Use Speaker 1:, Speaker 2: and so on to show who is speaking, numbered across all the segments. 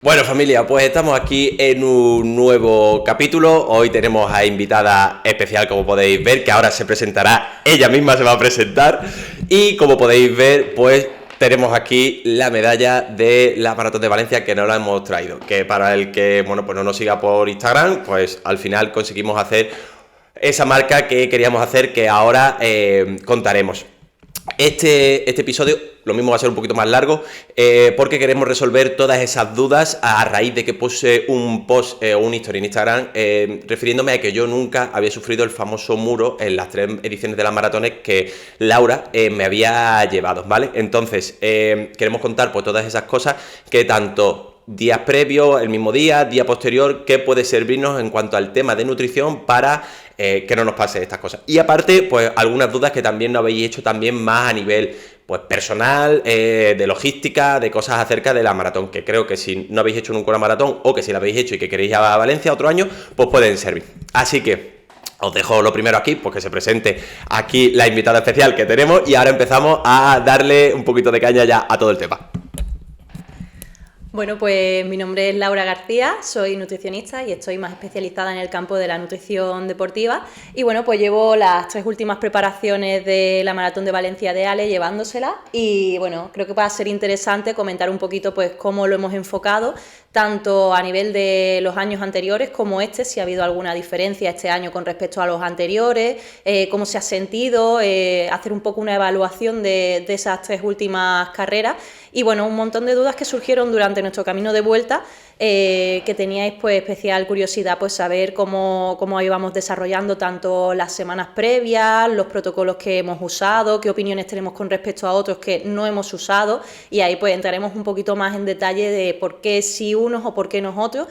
Speaker 1: Bueno, familia, pues estamos aquí en un nuevo capítulo. Hoy tenemos a invitada especial, como podéis ver, que ahora se presentará, ella misma se va a presentar. Y como podéis ver, pues tenemos aquí la medalla de la Maratón de Valencia, que no la hemos traído. Que para el que, bueno, pues no nos siga por Instagram, pues al final conseguimos hacer esa marca que queríamos hacer, que ahora contaremos. Este episodio lo mismo va a ser un poquito más largo porque queremos resolver todas esas dudas a raíz de que puse un post o un story en Instagram refiriéndome a que yo nunca había sufrido el famoso muro en las 3 ediciones de las maratones que Laura me había llevado, ¿vale? Entonces queremos contar pues todas esas cosas que tanto días previos, el mismo día posterior, que puede servirnos en cuanto al tema de nutrición para que no nos pase estas cosas. Y aparte, pues algunas dudas que también nos habéis hecho también más a nivel pues personal, de logística, de cosas acerca de la maratón, que creo que si no habéis hecho nunca una maratón o que si la habéis hecho y que queréis ir a Valencia otro año, pues pueden servir. Así que os dejo lo primero aquí, pues que se presente aquí la invitada especial que tenemos y ahora empezamos a darle un poquito de caña ya a todo el tema.
Speaker 2: Bueno, pues mi nombre es Laura García, soy nutricionista y estoy más especializada en el campo de la nutrición deportiva. Y bueno, pues llevo las 3 últimas preparaciones de la Maratón de Valencia de Ale llevándosela. Y bueno, creo que va a ser interesante comentar un poquito pues cómo lo hemos enfocado, tanto a nivel de los años anteriores como si ha habido alguna diferencia este año con respecto a los anteriores, cómo se ha sentido, hacer un poco una evaluación de esas 3 últimas carreras. Y bueno, un montón de dudas que surgieron durante nuestro camino de vuelta, que teníais pues especial curiosidad pues saber cómo íbamos desarrollando tanto las semanas previas, los protocolos que hemos usado, qué opiniones tenemos con respecto a otros que no hemos usado, y ahí pues entraremos un poquito más en detalle de por qué sí unos o por qué nosotros,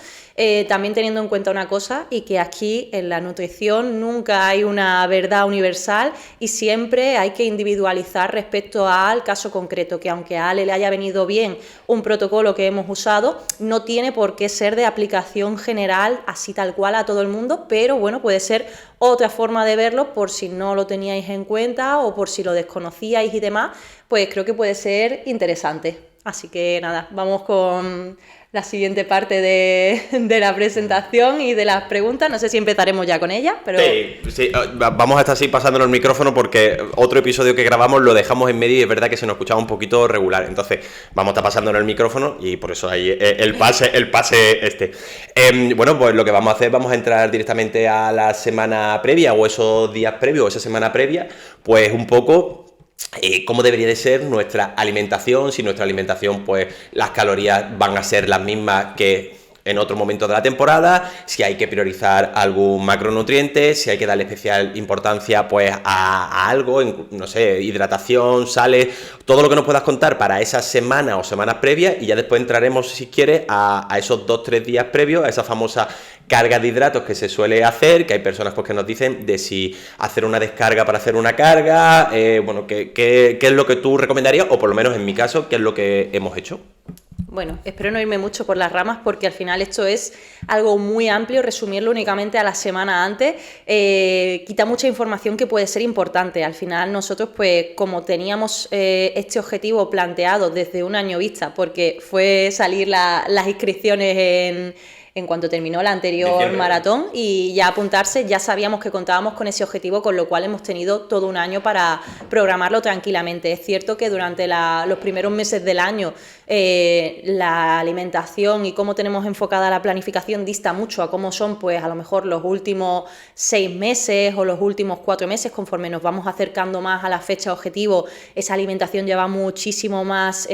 Speaker 2: también teniendo en cuenta una cosa, y que aquí en la nutrición nunca hay una verdad universal y siempre hay que individualizar respecto al caso concreto, que aunque a Ale le haya venido bien un protocolo que hemos usado, no tiene por qué ser de aplicación general así tal cual a todo el mundo, pero bueno, puede ser otra forma de verlo por si no lo teníais en cuenta o por si lo desconocíais y demás, pues creo que puede ser interesante. Así que nada, vamos con la siguiente parte de la presentación y de las preguntas. No sé si empezaremos ya con ella, pero...
Speaker 1: Sí, vamos a estar así pasándonos el micrófono porque otro episodio que grabamos lo dejamos en medio y es verdad que se nos escuchaba un poquito regular. Entonces vamos a estar pasándonos el micrófono y por eso hay el pase este. Bueno, pues lo que vamos a hacer, vamos a entrar directamente a la semana previa o esos días previos o esa semana previa, pues un poco... cómo debería de ser nuestra alimentación, si nuestra alimentación, pues las calorías van a ser las mismas que en otro momento de la temporada, si hay que priorizar algún macronutriente, si hay que darle especial importancia pues a algo, no sé, hidratación, sales, todo lo que nos puedas contar para esa semana o semanas previas, y ya después entraremos, si quieres, a esos 2-3 días previos, a esa famosa carga de hidratos que se suele hacer, que hay personas pues que nos dicen de si hacer una descarga para hacer una carga, bueno, ¿qué es lo que tú recomendarías? O por lo menos en mi caso, ¿qué es lo que hemos hecho?
Speaker 2: Bueno, espero no irme mucho por las ramas porque al final esto es algo muy amplio, resumirlo únicamente a la semana antes quita mucha información que puede ser importante. Al final nosotros, pues como teníamos este objetivo planteado desde un año vista, porque fue salir las inscripciones en cuanto terminó la anterior maratón, y ya apuntarse, ya sabíamos que contábamos con ese objetivo, con lo cual hemos tenido todo un año para programarlo tranquilamente. Es cierto que durante los primeros meses del año la alimentación y cómo tenemos enfocada la planificación dista mucho a cómo son pues a lo mejor los últimos 6 meses o los últimos 4 meses. Conforme nos vamos acercando más a la fecha objetivo, esa alimentación ya va muchísimo más,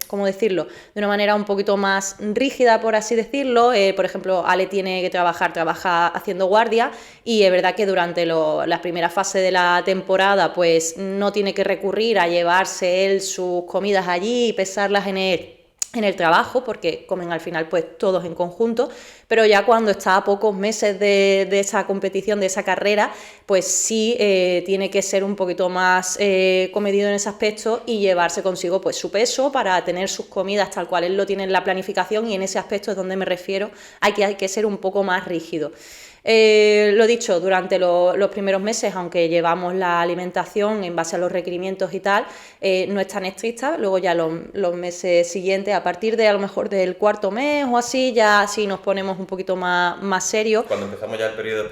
Speaker 2: ¿cómo decirlo?, de una manera un poquito más rígida, por así decirlo. Por ejemplo, Ale tiene que trabaja haciendo guardia, y es verdad que durante la primera fase de la temporada pues no tiene que recurrir a llevarse él sus comidas allí y pesarlas en el trabajo, porque comen al final pues todos en conjunto, pero ya cuando está a pocos meses de esa competición, de esa carrera, pues sí tiene que ser un poquito más comedido en ese aspecto y llevarse consigo pues su peso para tener sus comidas tal cual él lo tiene en la planificación, y en ese aspecto es donde me refiero, hay que ser un poco más rígido. Lo dicho, durante los primeros meses, aunque llevamos la alimentación en base a los requerimientos y tal, no es tan estricta. Luego ya los meses siguientes, a partir de a lo mejor del cuarto mes o así, ya sí nos ponemos un poquito más serios.
Speaker 1: Cuando empezamos ya el periodo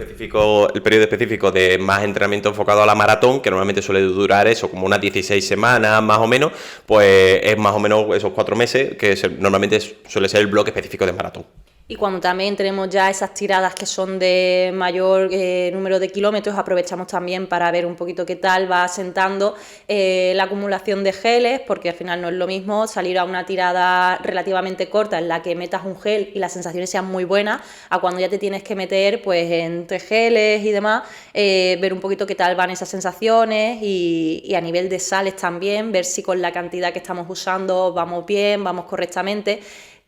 Speaker 1: específico de más entrenamiento enfocado a la maratón, que normalmente suele durar eso, como unas 16 semanas más o menos, pues es más o menos esos 4 meses, que normalmente suele ser el bloque específico de maratón.
Speaker 2: Y cuando también tenemos ya esas tiradas que son de mayor número de kilómetros, aprovechamos también para ver un poquito qué tal va asentando la acumulación de geles, porque al final no es lo mismo salir a una tirada relativamente corta en la que metas un gel y las sensaciones sean muy buenas, a cuando ya te tienes que meter pues entre geles y demás, ver un poquito qué tal van esas sensaciones y a nivel de sales también, ver si con la cantidad que estamos usando vamos bien, vamos correctamente.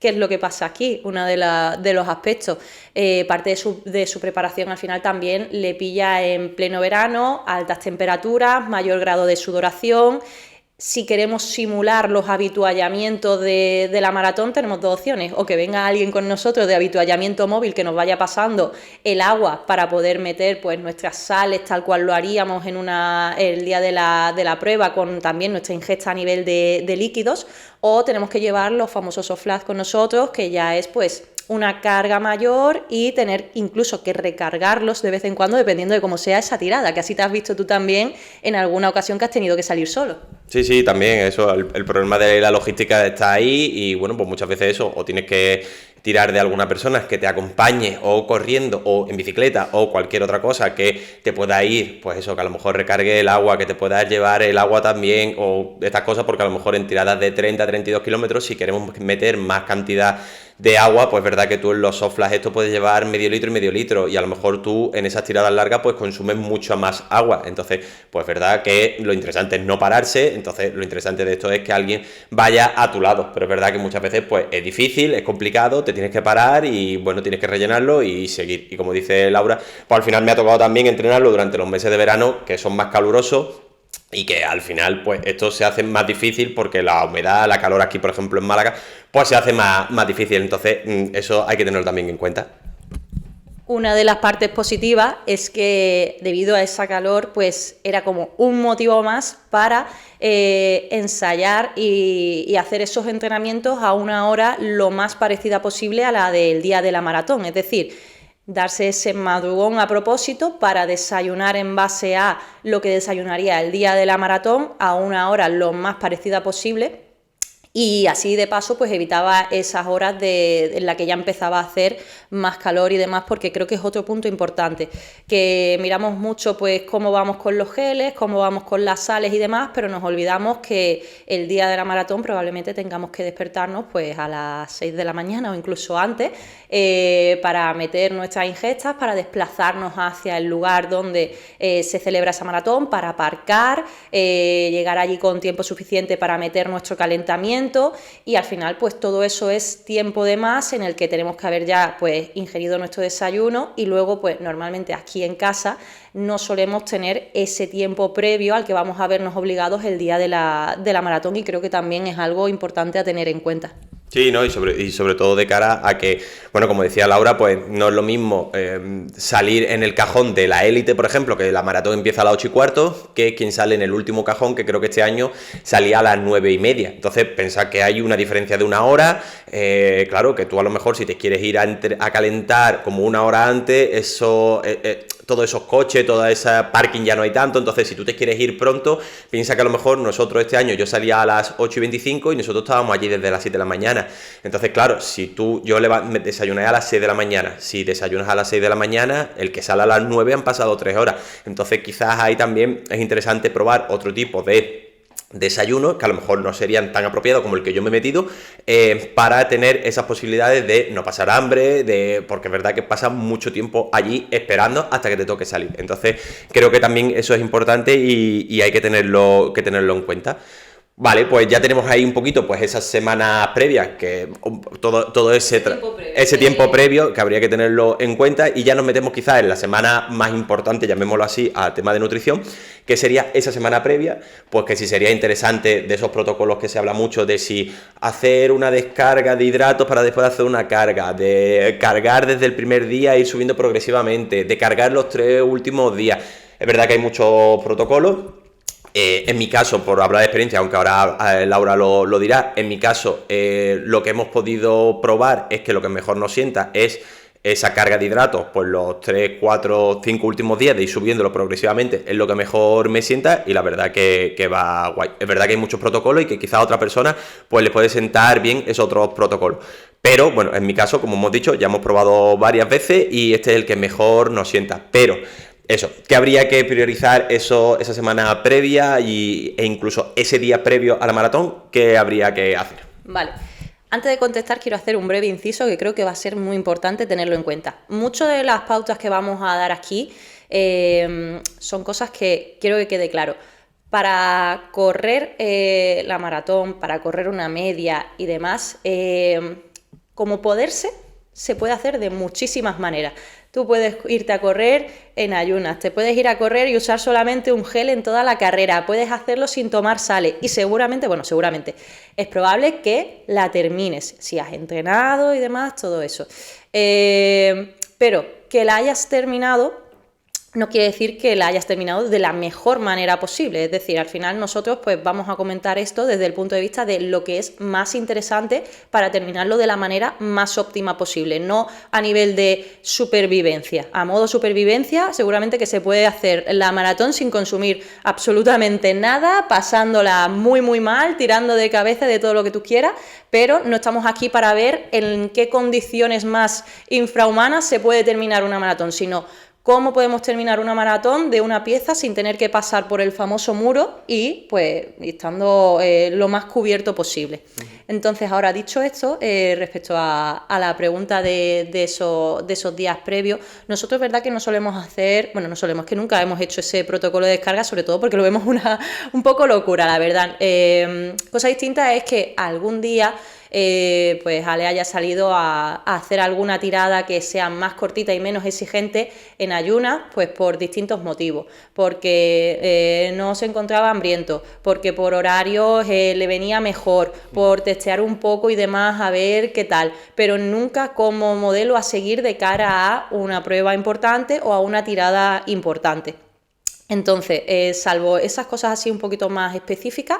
Speaker 2: ¿Qué es lo que pasa aquí? Uno de los aspectos. Parte de su preparación al final también le pilla en pleno verano, altas temperaturas, mayor grado de sudoración. Si queremos simular los habituallamientos de la maratón, tenemos dos opciones: o que venga alguien con nosotros de habituallamiento móvil que nos vaya pasando el agua para poder meter pues nuestras sales tal cual lo haríamos el día de la prueba, con también nuestra ingesta a nivel de líquidos, o tenemos que llevar los famosos soft flask con nosotros, que ya es pues una carga mayor y tener incluso que recargarlos de vez en cuando dependiendo de cómo sea esa tirada, que así te has visto tú también en alguna ocasión que has tenido que salir solo.
Speaker 1: Sí, también eso, el problema de la logística está ahí y bueno, pues muchas veces eso, o tienes que tirar de alguna persona que te acompañe o corriendo o en bicicleta o cualquier otra cosa que te pueda ir, pues eso, que a lo mejor recargue el agua, que te pueda llevar el agua también o estas cosas, porque a lo mejor en tiradas de 30 a 32 kilómetros, si queremos meter más cantidad de agua, pues verdad que tú en los soft flask esto puedes llevar medio litro y a lo mejor tú en esas tiradas largas pues consumes mucha más agua, entonces pues verdad que lo interesante es no pararse, entonces lo interesante de esto es que alguien vaya a tu lado, pero es verdad que muchas veces pues es difícil, es complicado, te tienes que parar y bueno, tienes que rellenarlo y seguir, y como dice Laura, pues al final me ha tocado también entrenarlo durante los meses de verano que son más calurosos y que al final pues esto se hace más difícil porque la humedad, la calor aquí por ejemplo en Málaga pues se hace más difícil, entonces eso hay que tenerlo también en cuenta.
Speaker 2: Una de las partes positivas es que debido a esa calor pues era como un motivo más para ensayar y hacer esos entrenamientos a una hora lo más parecida posible a la del día de la maratón, es decir, darse ese madrugón a propósito para desayunar en base a lo que desayunaría el día de la maratón a una hora lo más parecida posible. Y así de paso pues evitaba esas horas en la que ya empezaba a hacer más calor y demás, porque creo que es otro punto importante, que miramos mucho pues cómo vamos con los geles, cómo vamos con las sales y demás, pero nos olvidamos que el día de la maratón probablemente tengamos que despertarnos pues a las 6 de la mañana o incluso antes para meter nuestras ingestas, para desplazarnos hacia el lugar donde se celebra esa maratón, para aparcar, llegar allí con tiempo suficiente para meter nuestro calentamiento. Y al final pues todo eso es tiempo de más en el que tenemos que haber ya pues ingerido nuestro desayuno, y luego pues normalmente aquí en casa no solemos tener ese tiempo previo al que vamos a vernos obligados el día de la maratón, y creo que también es algo importante a tener en cuenta.
Speaker 1: Sí, ¿no? Y sobre todo de cara a que, bueno, como decía Laura, pues no es lo mismo salir en el cajón de la élite, por ejemplo, que la maratón empieza a las 8:15, que quien sale en el último cajón, que creo que este año salía a las 9:30. Entonces, pensad que hay una diferencia de una hora. Claro, que tú a lo mejor si te quieres ir a calentar como una hora antes, eso... todos esos coches, toda esa parking ya no hay tanto, entonces si tú te quieres ir pronto, piensa que a lo mejor nosotros este año, yo salía a las 8:25 y nosotros estábamos allí desde las 7 de la mañana, entonces claro, si yo me desayuné a las 6 de la mañana, si desayunas a las 6 de la mañana, el que sale a las 9 han pasado 3 horas, entonces quizás ahí también es interesante probar otro tipo de desayunos que a lo mejor no serían tan apropiados como el que yo me he metido, para tener esas posibilidades de no pasar hambre, porque es verdad que pasas mucho tiempo allí esperando hasta que te toque salir. Entonces creo que también eso es importante y hay que tenerlo en cuenta. Vale, pues ya tenemos ahí un poquito pues esas semanas previas, que todo ese tiempo previo que habría que tenerlo en cuenta, y ya nos metemos quizás en la semana más importante, llamémoslo así, al tema de nutrición, que sería esa semana previa, pues que sí sería interesante de esos protocolos que se habla mucho, de si hacer una descarga de hidratos para después hacer una carga, de cargar desde el primer día e ir subiendo progresivamente, de cargar los 3 últimos días. Es verdad que hay muchos protocolos. En mi caso, por hablar de experiencia, aunque ahora Laura lo dirá, en mi caso lo que hemos podido probar es que lo que mejor nos sienta es esa carga de hidratos, pues los 3, 4, 5 últimos días de ir subiéndolo progresivamente es lo que mejor me sienta, y la verdad que va guay. Es verdad que hay muchos protocolos y que quizá a otra persona pues le puede sentar bien esos otros protocolos. Pero bueno, en mi caso, como hemos dicho, ya hemos probado varias veces y este es el que mejor nos sienta. Pero eso, que habría que priorizar esa semana previa e incluso ese día previo a la maratón, ¿qué habría que hacer?
Speaker 2: Vale. Antes de contestar, quiero hacer un breve inciso que creo que va a ser muy importante tenerlo en cuenta. Muchas de las pautas que vamos a dar aquí son cosas que quiero que quede claro. Para correr la maratón, para correr una media y demás, como poderse, se puede hacer de muchísimas maneras. Tú puedes irte a correr en ayunas, te puedes ir a correr y usar solamente un gel en toda la carrera, puedes hacerlo sin tomar sales y seguramente es probable que la termines, si has entrenado y demás, todo eso. Pero que la hayas terminado no quiere decir que la hayas terminado de la mejor manera posible. Es decir, al final nosotros pues vamos a comentar esto desde el punto de vista de lo que es más interesante para terminarlo de la manera más óptima posible, no a nivel de supervivencia. A modo supervivencia, seguramente que se puede hacer la maratón sin consumir absolutamente nada, pasándola muy muy mal, tirando de cabeza de todo lo que tú quieras, pero no estamos aquí para ver en qué condiciones más infrahumanas se puede terminar una maratón, sino cómo podemos terminar una maratón de una pieza sin tener que pasar por el famoso muro y pues estando lo más cubierto posible. Entonces, ahora dicho esto, respecto a la pregunta de esos días previos, nosotros es verdad que no solemos hacer, es que nunca hemos hecho ese protocolo de descarga, sobre todo porque lo vemos un poco locura, la verdad. Cosa distinta es que algún día pues Ale haya salido a hacer alguna tirada que sea más cortita y menos exigente en ayunas, pues por distintos motivos, porque no se encontraba hambriento, porque por horarios le venía mejor, por testear un poco y demás, a ver qué tal, pero nunca como modelo a seguir de cara a una prueba importante o a una tirada importante. Entonces, salvo esas cosas así un poquito más específicas,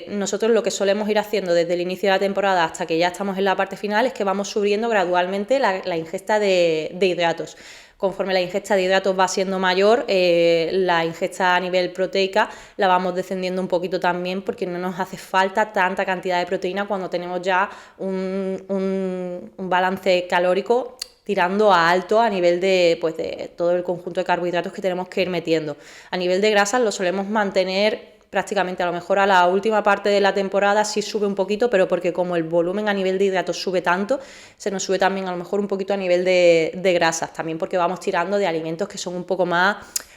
Speaker 2: nosotros lo que solemos ir haciendo desde el inicio de la temporada hasta que ya estamos en la parte final es que vamos subiendo gradualmente la ingesta de hidratos. Conforme la ingesta de hidratos va siendo mayor, la ingesta a nivel proteica la vamos descendiendo un poquito también, porque no nos hace falta tanta cantidad de proteína cuando tenemos ya un balance calórico tirando a alto a nivel de todo el conjunto de carbohidratos que tenemos que ir metiendo. A nivel de grasas lo solemos mantener prácticamente, a lo mejor a la última parte de la temporada sí sube un poquito, pero porque como el volumen a nivel de hidratos sube tanto, se nos sube también a lo mejor un poquito a nivel de grasas, también porque vamos tirando de alimentos que son un poco más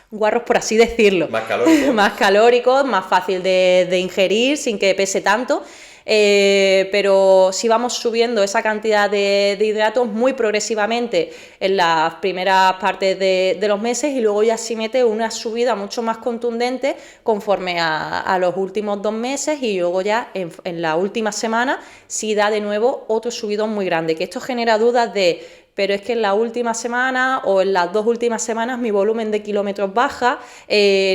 Speaker 2: guarros, por así decirlo.
Speaker 1: Más calóricos.
Speaker 2: Más calóricos, más fácil de ingerir sin que pese tanto. Pero si vamos subiendo esa cantidad de hidratos muy progresivamente en las primeras partes de los meses, y luego ya sí mete una subida mucho más contundente conforme a los últimos 2 meses, y luego ya en la última semana sí da de nuevo otro subidón muy grande, que esto genera dudas de: pero es que en la última semana o en las 2 últimas semanas mi volumen de kilómetros baja,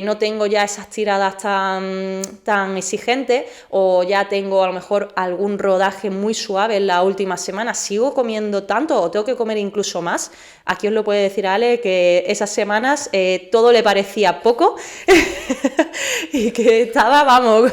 Speaker 2: no tengo ya esas tiradas tan exigentes, o ya tengo a lo mejor algún rodaje muy suave en la última semana, ¿sigo comiendo tanto o tengo que comer incluso más? Aquí os lo puede decir Ale, que esas semanas todo le parecía poco y que estaba, vamos,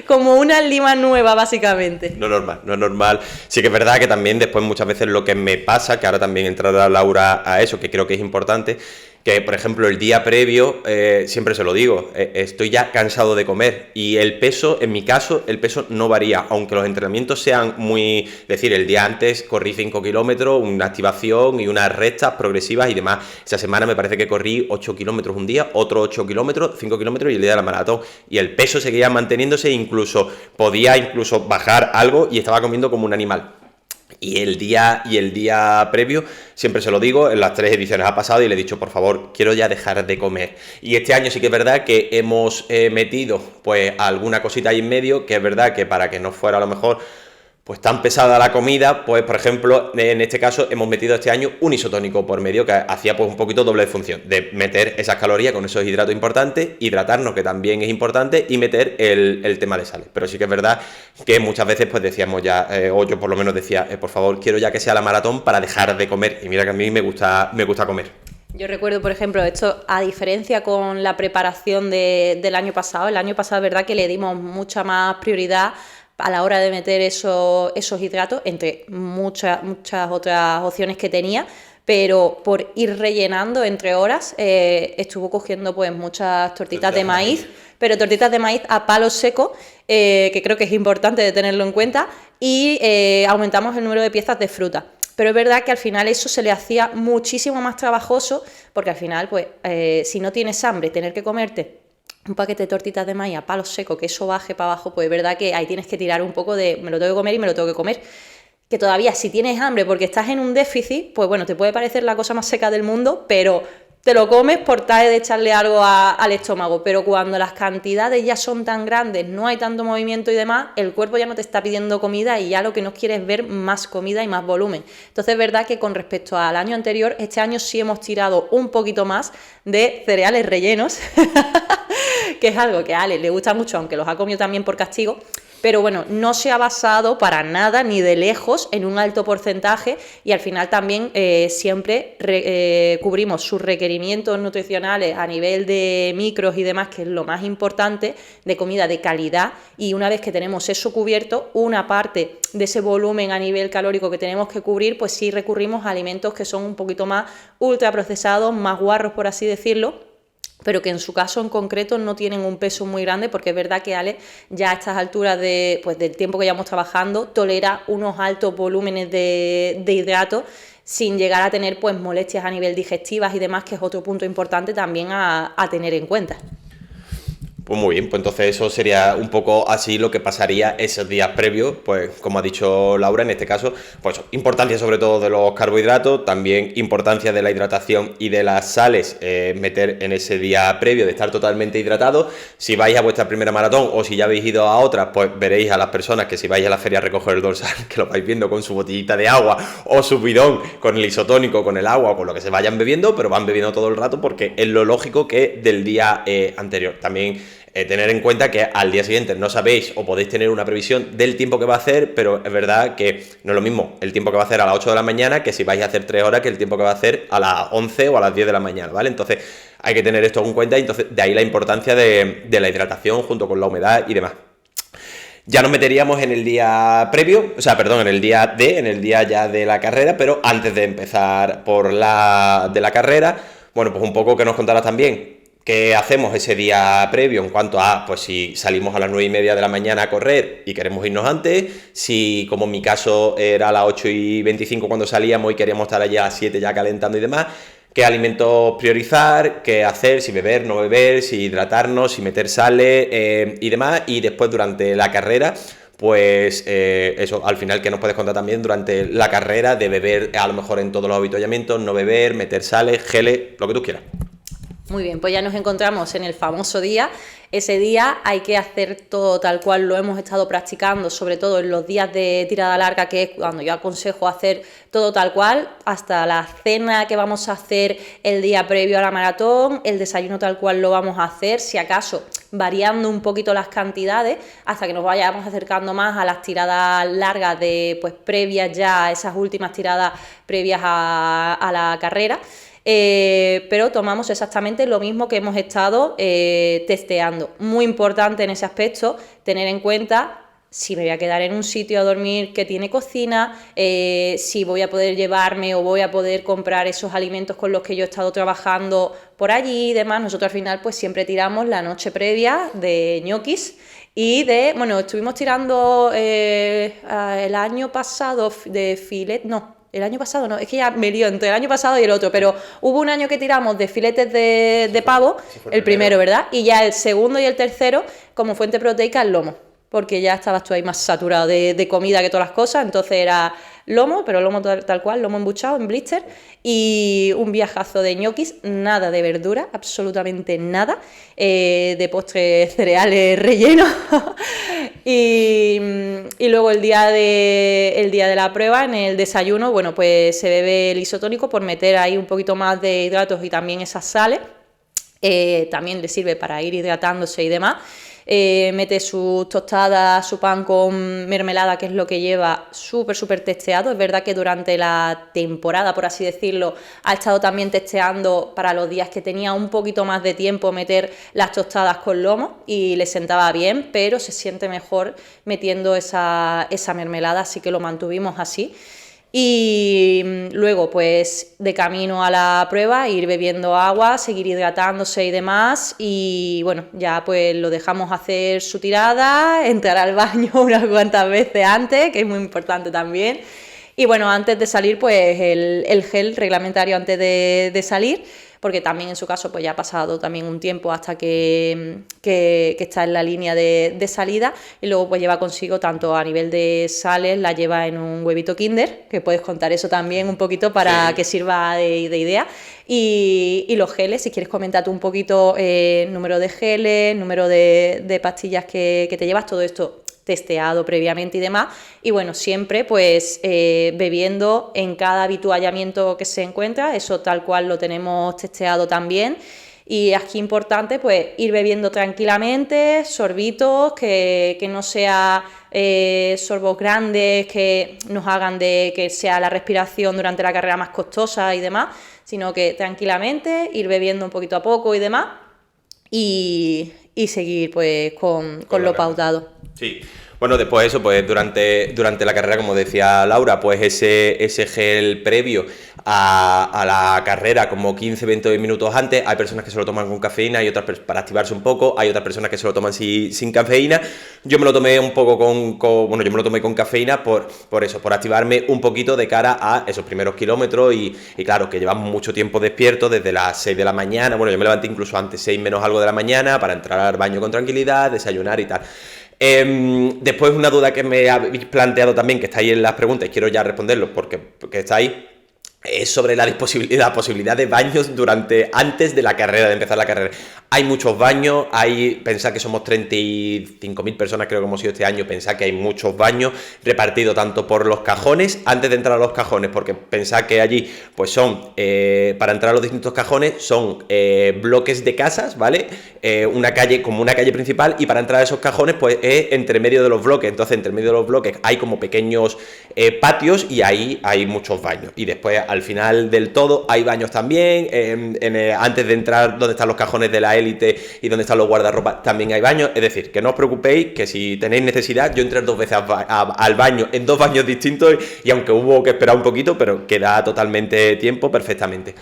Speaker 2: como una lima nueva básicamente.
Speaker 1: No es normal. Sí que es verdad que también después muchas veces lo que me pasa, que ahora también entrará Laura a eso, que creo que es importante, que, por ejemplo, el día previo, siempre se lo digo, estoy ya cansado de comer y el peso, en mi caso, el peso no varía, aunque los entrenamientos sean muy... Es decir, el día antes corrí 5 kilómetros, una activación y unas rectas progresivas y demás. Esa semana me parece que corrí 8 kilómetros un día, otro 8 kilómetros, 5 kilómetros y el día de la maratón. Y el peso seguía manteniéndose, incluso podía bajar algo y estaba comiendo como un animal. Y el día previo, siempre se lo digo, en las 3 ediciones ha pasado y le he dicho, por favor, quiero ya dejar de comer. Y este año sí que es verdad que hemos metido pues alguna cosita ahí en medio, que es verdad que para que no fuera a lo mejor pues tan pesada la comida, pues por ejemplo, en este caso hemos metido este año un isotónico por medio que hacía pues un poquito doble función, de meter esas calorías con esos hidratos importantes, hidratarnos que también es importante y meter el tema de sales. Pero sí que es verdad que muchas veces pues decíamos ya, o yo por lo menos decía, por favor, quiero ya que sea la maratón para dejar de comer. Y mira que a mí me gusta comer.
Speaker 2: Yo recuerdo, por ejemplo, esto a diferencia con la preparación del año pasado. El año pasado es verdad que le dimos mucha más prioridad a la hora de meter esos hidratos, entre muchas otras opciones que tenía, pero por ir rellenando entre horas, estuvo cogiendo pues muchas tortitas de maíz, pero tortitas de maíz a palo seco, que creo que es importante de tenerlo en cuenta, y aumentamos el número de piezas de fruta. Pero es verdad que al final eso se le hacía muchísimo más trabajoso, porque al final, pues, si no tienes hambre, tener que comerte un paquete de tortitas de maíz a palo seco, que eso baje para abajo, pues es verdad que ahí tienes que tirar un poco de me lo tengo que comer y me lo tengo que comer. Que todavía si tienes hambre porque estás en un déficit, pues bueno, te puede parecer la cosa más seca del mundo, pero te lo comes por tal de echarle algo al estómago. Pero cuando las cantidades ya son tan grandes, no hay tanto movimiento y demás, el cuerpo ya no te está pidiendo comida y ya lo que no quieres es ver más comida y más volumen. Entonces es verdad que con respecto al año anterior, este año sí hemos tirado un poquito más de cereales rellenos, que es algo que a Ale le gusta mucho, aunque los ha comido también por castigo. Pero bueno, no se ha basado para nada ni de lejos en un alto porcentaje y al final también siempre cubrimos sus requerimientos nutricionales a nivel de micros y demás, que es lo más importante, de comida de calidad, y una vez que tenemos eso cubierto, una parte de ese volumen a nivel calórico que tenemos que cubrir, pues sí recurrimos a alimentos que son un poquito más ultraprocesados, más guarros por así decirlo, pero que en su caso en concreto no tienen un peso muy grande, porque es verdad que Ale ya a estas alturas del tiempo que llevamos trabajando tolera unos altos volúmenes de hidratos sin llegar a tener pues molestias a nivel digestivas y demás, que es otro punto importante también a tener en cuenta.
Speaker 1: Pues muy bien, pues entonces eso sería un poco así lo que pasaría esos días previos, pues como ha dicho Laura, en este caso, pues importancia sobre todo de los carbohidratos, también importancia de la hidratación y de las sales, meter en ese día previo de estar totalmente hidratado. Si vais a vuestra primera maratón o si ya habéis ido a otras, pues veréis a las personas que si vais a la feria a recoger el dorsal, que lo vais viendo con su botellita de agua o su bidón con el isotónico, con el agua o con lo que se vayan bebiendo, pero van bebiendo todo el rato porque es lo lógico que del día anterior. También tener en cuenta que al día siguiente no sabéis o podéis tener una previsión del tiempo que va a hacer, pero es verdad que no es lo mismo el tiempo que va a hacer a las 8 de la mañana que si vais a hacer 3 horas que el tiempo que va a hacer a las 11 o a las 10 de la mañana, ¿vale? Entonces hay que tener esto en cuenta y entonces de ahí la importancia de la hidratación junto con la humedad y demás. Ya nos meteríamos en el día previo, en el día ya de la carrera, pero antes de empezar por de la carrera, bueno, pues un poco que nos contaras también ¿qué hacemos ese día previo en cuanto a, pues si salimos a las 9:30 de la mañana a correr y queremos irnos antes? Si, como en mi caso, era a las 8:25 cuando salíamos y queríamos estar allá a las 7 ya calentando y demás, ¿qué alimentos priorizar? ¿Qué hacer? Si beber, no beber, si hidratarnos, si meter sales y demás. Y después durante la carrera, pues eso, al final, ¿qué nos puedes contar también durante la carrera de beber a lo mejor en todos los avituallamientos, no beber, meter sales, geles, lo que tú quieras?
Speaker 2: Muy bien, pues ya nos encontramos en el famoso día. Ese día hay que hacer todo tal cual lo hemos estado practicando, sobre todo en los días de tirada larga, que es cuando yo aconsejo hacer todo tal cual, hasta la cena que vamos a hacer el día previo a la maratón, el desayuno tal cual lo vamos a hacer, si acaso variando un poquito las cantidades, hasta que nos vayamos acercando más a las tiradas largas pues previas ya, esas últimas tiradas previas a la carrera. Pero tomamos exactamente lo mismo que hemos estado testeando. Muy importante en ese aspecto tener en cuenta si me voy a quedar en un sitio a dormir que tiene cocina, si voy a poder llevarme o voy a poder comprar esos alimentos con los que yo he estado trabajando por allí y demás. Nosotros al final pues siempre tiramos la noche previa de ñoquis y estuvimos tirando el año pasado de filet, no. El año pasado no, es que ya me lío entre el año pasado y el otro, pero hubo un año que tiramos de filetes de pavo, el primero, ¿verdad? Y ya el segundo y el tercero, como fuente proteica, el lomo, porque ya estabas tú ahí más saturado de comida que todas las cosas, entonces era lomo, pero lomo tal cual, lomo embuchado en blister, y un viajazo de ñoquis, nada de verdura, absolutamente nada, de postre cereales rellenos, y luego el día de la prueba, en el desayuno, bueno, pues se bebe el isotónico por meter ahí un poquito más de hidratos y también esas sales, también le sirve para ir hidratándose y demás. Mete sus tostadas, su pan con mermelada, que es lo que lleva, súper testeado. Es verdad que durante la temporada, por así decirlo, ha estado también testeando para los días que tenía un poquito más de tiempo meter las tostadas con lomo y le sentaba bien, pero se siente mejor metiendo esa mermelada, así que lo mantuvimos así. Y luego pues de camino a la prueba ir bebiendo agua, seguir hidratándose y demás, y bueno, ya pues lo dejamos hacer su tirada, entrar al baño unas cuantas veces antes, que es muy importante también, y bueno, antes de salir pues el gel reglamentario antes de salir, porque también en su caso pues ya ha pasado también un tiempo hasta que está en la línea de salida, y luego pues lleva consigo tanto a nivel de sales, la lleva en un huevito Kinder, que puedes contar eso también un poquito para que sirva de idea, y los geles, si quieres comentar tú un poquito número de geles, número de pastillas que te llevas, todo esto testeado previamente y demás, y bueno, siempre pues bebiendo en cada habituallamiento que se encuentra, eso tal cual lo tenemos testeado también, y aquí importante pues ir bebiendo tranquilamente, sorbitos, que no sea sorbos grandes que nos hagan de que sea la respiración durante la carrera más costosa y demás, sino que tranquilamente ir bebiendo un poquito a poco y demás, y seguir pues con lo pautado.
Speaker 1: Sí. Bueno, después eso, pues durante la carrera, como decía Laura, pues ese gel previo a la carrera, como 15-20 minutos antes, hay personas que se lo toman con cafeína y otras para activarse un poco, hay otras personas que se lo toman sin cafeína. Yo me lo tomé un poco yo me lo tomé con cafeína por eso, por activarme un poquito de cara a esos primeros kilómetros, y claro, que llevamos mucho tiempo despiertos desde las 6 de la mañana, bueno, yo me levanté incluso antes, 6 menos algo de la mañana, para entrar al baño con tranquilidad, desayunar y tal. Después una duda que me habéis planteado también, que está ahí en las preguntas, y quiero ya responderlo porque está ahí, es sobre la posibilidad de baños antes de la carrera, de empezar la carrera. Hay muchos baños, pensad que somos 35.000 personas, creo que hemos sido este año, pensad que hay muchos baños repartidos tanto por los cajones, antes de entrar a los cajones, porque pensad que allí pues son, para entrar a los distintos cajones, son bloques de casas, ¿vale? Una calle principal, y para entrar a esos cajones pues es entre medio de los bloques. Entonces entre medio de los bloques hay como pequeños patios, y ahí hay muchos baños, y después al final del todo hay baños también, antes de entrar donde están los cajones de la élite y donde están los guardarropas también hay baños. Es decir, que no os preocupéis, que si tenéis necesidad, yo entré 2 veces al baño en 2 baños distintos, y aunque hubo que esperar un poquito, pero queda totalmente tiempo perfectamente.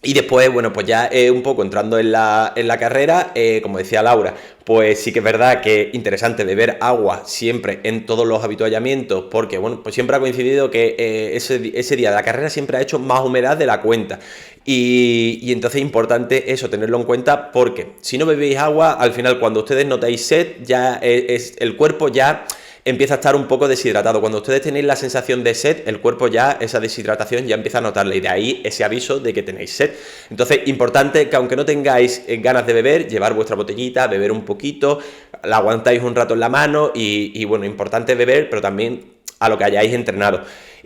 Speaker 1: Y después, bueno, pues ya un poco entrando en la carrera, como decía Laura, pues sí que es verdad que es interesante beber agua siempre en todos los habituallamientos, porque bueno, pues siempre ha coincidido que ese día de la carrera siempre ha hecho más humedad de la cuenta, y entonces es importante eso, tenerlo en cuenta, porque si no bebéis agua, al final cuando ustedes notáis sed, ya el cuerpo ya empieza a estar un poco deshidratado. Cuando ustedes tenéis la sensación de sed, el cuerpo ya, esa deshidratación ya empieza a notarla, y de ahí ese aviso de que tenéis sed. Entonces, importante que aunque no tengáis ganas de beber, llevar vuestra botellita, beber un poquito, la aguantáis un rato en la mano, y bueno, importante beber, pero también a lo que hayáis entrenado.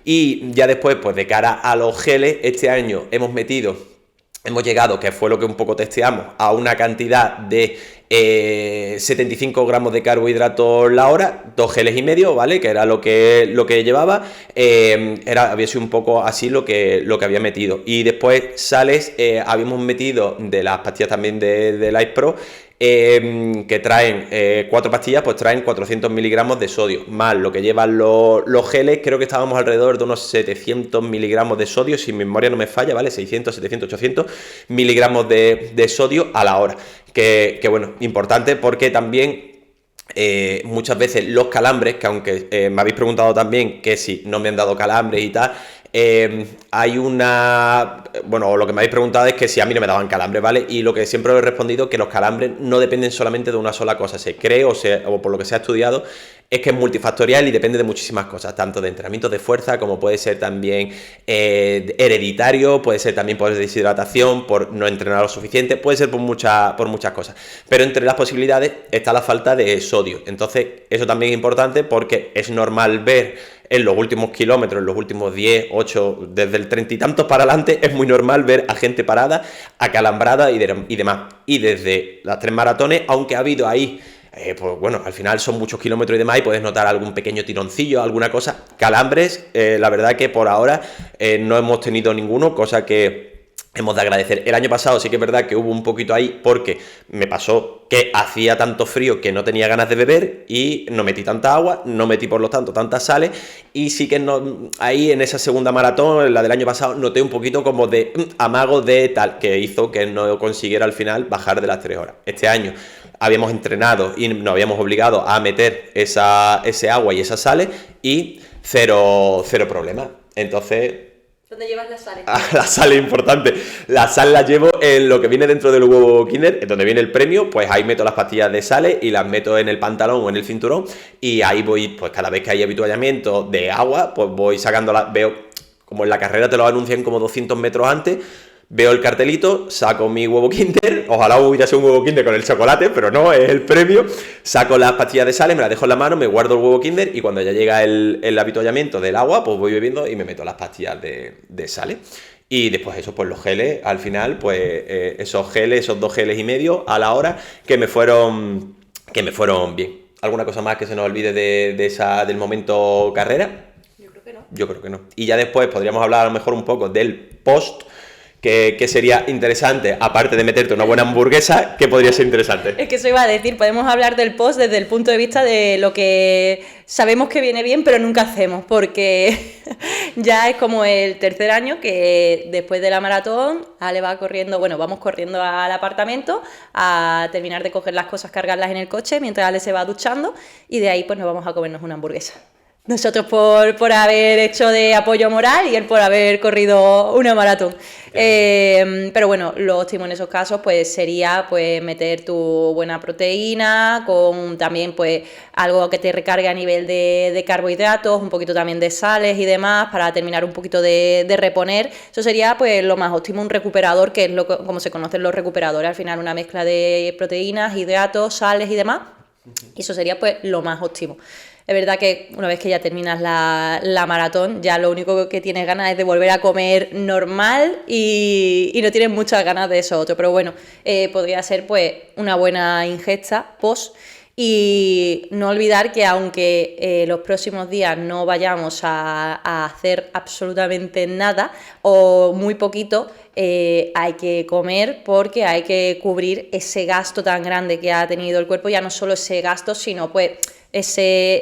Speaker 1: Y ya después, pues de cara a los geles, este año hemos llegado, que fue lo que un poco testeamos, a una cantidad de 75 gramos de carbohidratos la hora, 2 geles y medio, ¿vale? Que era lo que llevaba. Había sido un poco así lo que había metido. Y después sales, habíamos metido de las pastillas también de Life Pro, que traen 4 pastillas, pues traen 400 miligramos de sodio, más lo que llevan los geles, creo que estábamos alrededor de unos 700 miligramos de sodio, si mi memoria no me falla, ¿vale? 600, 700, 800 miligramos de sodio a la hora, que bueno, importante porque también muchas veces los calambres, que aunque me habéis preguntado también que si no me han dado calambres y tal, hay una... Bueno, lo que me habéis preguntado es que si a mí no me daban calambres, ¿vale? Y lo que siempre os he respondido que los calambres no dependen solamente de una sola cosa, se cree o por lo que se ha estudiado, es que es multifactorial y depende de muchísimas cosas, tanto de entrenamientos de fuerza como puede ser también hereditario, puede ser también por deshidratación, por no entrenar lo suficiente, puede ser por muchas cosas. Pero entre las posibilidades está la falta de sodio. Entonces, eso también es importante porque es normal ver en los últimos kilómetros, en los últimos 10, 8, desde el 30 y tantos para adelante, es muy normal ver a gente parada, acalambrada y demás. Y desde las 3 maratones, aunque ha habido ahí, pues bueno, al final son muchos kilómetros y demás, y puedes notar algún pequeño tironcillo, alguna cosa. Calambres, la verdad que por ahora no hemos tenido ninguno, cosa que hemos de agradecer. El año pasado sí que es verdad que hubo un poquito ahí porque me pasó que hacía tanto frío que no tenía ganas de beber y no metí tanta agua, no metí por lo tanto tantas sales, y sí que ahí en esa segunda maratón, la del año pasado, noté un poquito como de amago de tal, que hizo que no consiguiera al final bajar de las 3 horas. Este año habíamos entrenado y nos habíamos obligado a meter ese agua y esas sales y cero problema. Entonces...
Speaker 2: ¿Dónde llevas las sales?
Speaker 1: La sal es importante. La sal la llevo en lo que viene dentro del huevo Kinder, en donde viene el premio, pues ahí meto las pastillas de sales y las meto en el pantalón o en el cinturón, y ahí voy, pues cada vez que hay avituallamiento de agua, pues voy sacándolas, veo, como en la carrera te lo anuncian como 200 metros antes, veo el cartelito, saco mi huevo Kinder, ojalá hubiera sido un huevo Kinder con el chocolate, pero no, es el premio, saco las pastillas de sales, me las dejo en la mano, me guardo el huevo Kinder y cuando ya llega el avituallamiento del agua, pues voy bebiendo y me meto las pastillas de sales. Y después eso, pues los geles, al final, pues esos 2 geles y medio a la hora que me fueron bien. ¿Alguna cosa más que se nos olvide del momento carrera?
Speaker 2: Yo creo que no.
Speaker 1: Yo creo que no. Y ya después podríamos hablar a lo mejor un poco del post, que sería interesante, aparte de meterte una buena hamburguesa, ¿qué podría ser interesante?
Speaker 2: Es que eso iba a decir, podemos hablar del post desde el punto de vista de lo que sabemos que viene bien, pero nunca hacemos, porque ya es como el tercer año que después de la maratón, Ale va corriendo, bueno, vamos corriendo al apartamento a terminar de coger las cosas, cargarlas en el coche, mientras Ale se va duchando, y de ahí pues nos vamos a comernos una hamburguesa. Nosotros por haber hecho de apoyo moral y él por haber corrido una maratón. Pero bueno, lo óptimo en esos casos pues sería pues meter tu buena proteína con también pues algo que te recargue a nivel de carbohidratos, un poquito también de sales y demás para terminar un poquito de reponer. Eso sería pues lo más óptimo, un recuperador, que es como se conocen los recuperadores, al final una mezcla de proteínas, hidratos, sales y demás. Y eso sería pues lo más óptimo. Es verdad que una vez que ya terminas la maratón, ya lo único que tienes ganas es de volver a comer normal y no tienes muchas ganas de eso otro. Pero bueno, podría ser pues una buena ingesta post. Y no olvidar que aunque los próximos días no vayamos a hacer absolutamente nada o muy poquito, hay que comer porque hay que cubrir ese gasto tan grande que ha tenido el cuerpo, ya no solo ese gasto, sino pues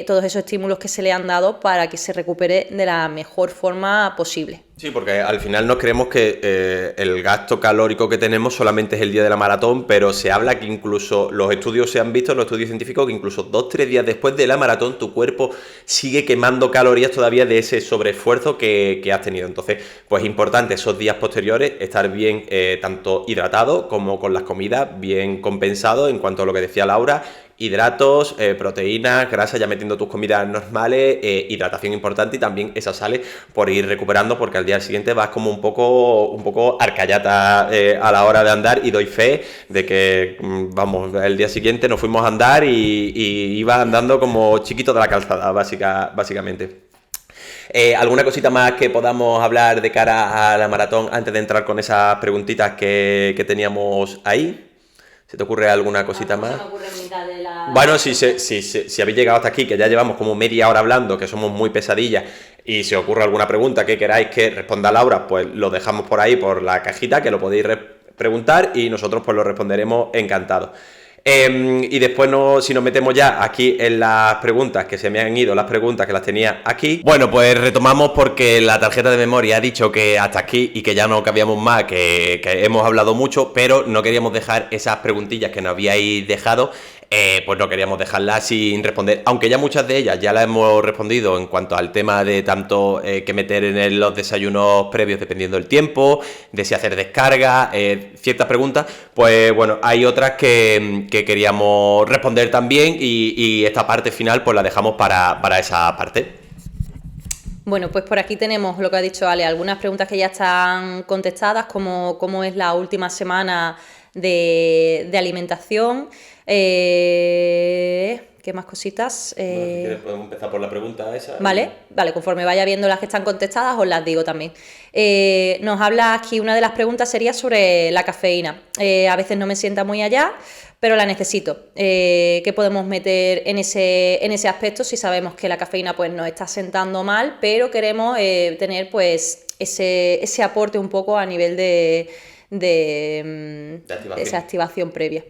Speaker 2: todos esos estímulos que se le han dado para que se recupere de la mejor forma posible.
Speaker 1: Sí, porque al final nos creemos que el gasto calórico que tenemos solamente es el día de la maratón, pero se habla que incluso los estudios se han visto, los estudios científicos, que incluso 2-3 días después de la maratón tu cuerpo sigue quemando calorías todavía de ese sobreesfuerzo que has tenido. Entonces, pues es importante esos días posteriores estar bien tanto hidratado como con las comidas bien compensado en cuanto a lo que decía Laura. Hidratos, proteínas, grasas, ya metiendo tus comidas normales, hidratación importante y también esas sales por ir recuperando, porque al día siguiente vas como un poco arcayata a la hora de andar, y doy fe de que, vamos, el día siguiente nos fuimos a andar y iba andando como chiquito de la calzada, básicamente. ¿Alguna cosita más que podamos hablar de cara a la maratón antes de entrar con esas preguntitas que teníamos ahí? ¿Se te ocurre alguna cosita más?
Speaker 2: Se me ocurre en mitad de la...
Speaker 1: Bueno, si habéis llegado hasta aquí, que ya llevamos como media hora hablando, que somos muy pesadillas, y si os ocurre alguna pregunta que queráis que responda Laura, pues lo dejamos por ahí, por la cajita, que lo podéis preguntar y nosotros pues lo responderemos encantados. Y después, si nos metemos ya aquí en las preguntas, que se me han ido las preguntas que las tenía aquí. Bueno, pues retomamos porque la tarjeta de memoria ha dicho que hasta aquí y que ya no cabíamos más, que hemos hablado mucho, pero no queríamos dejar esas preguntillas que nos habíais dejado. Pues no queríamos dejarlas sin responder, aunque ya muchas de ellas ya las hemos respondido en cuanto al tema de tanto que meter en los desayunos previos dependiendo del tiempo, de si hacer descarga, ciertas preguntas. Pues bueno, hay otras que queríamos responder también y esta parte final pues la dejamos para esa parte.
Speaker 2: Bueno, pues por aquí tenemos lo que ha dicho Ale, algunas preguntas que ya están contestadas, como cómo es la última semana de alimentación. ¿Qué más cositas?
Speaker 1: Bueno, si quieres podemos empezar por la pregunta esa.
Speaker 2: Vale, conforme vaya viendo las que están contestadas os las digo también. Nos habla aquí, una de las preguntas sería sobre la cafeína. A veces no me sienta muy allá, pero la necesito. ¿Qué podemos meter en ese aspecto si sabemos que la cafeína pues nos está sentando mal, pero queremos tener pues ese aporte un poco a nivel de esa activación previa?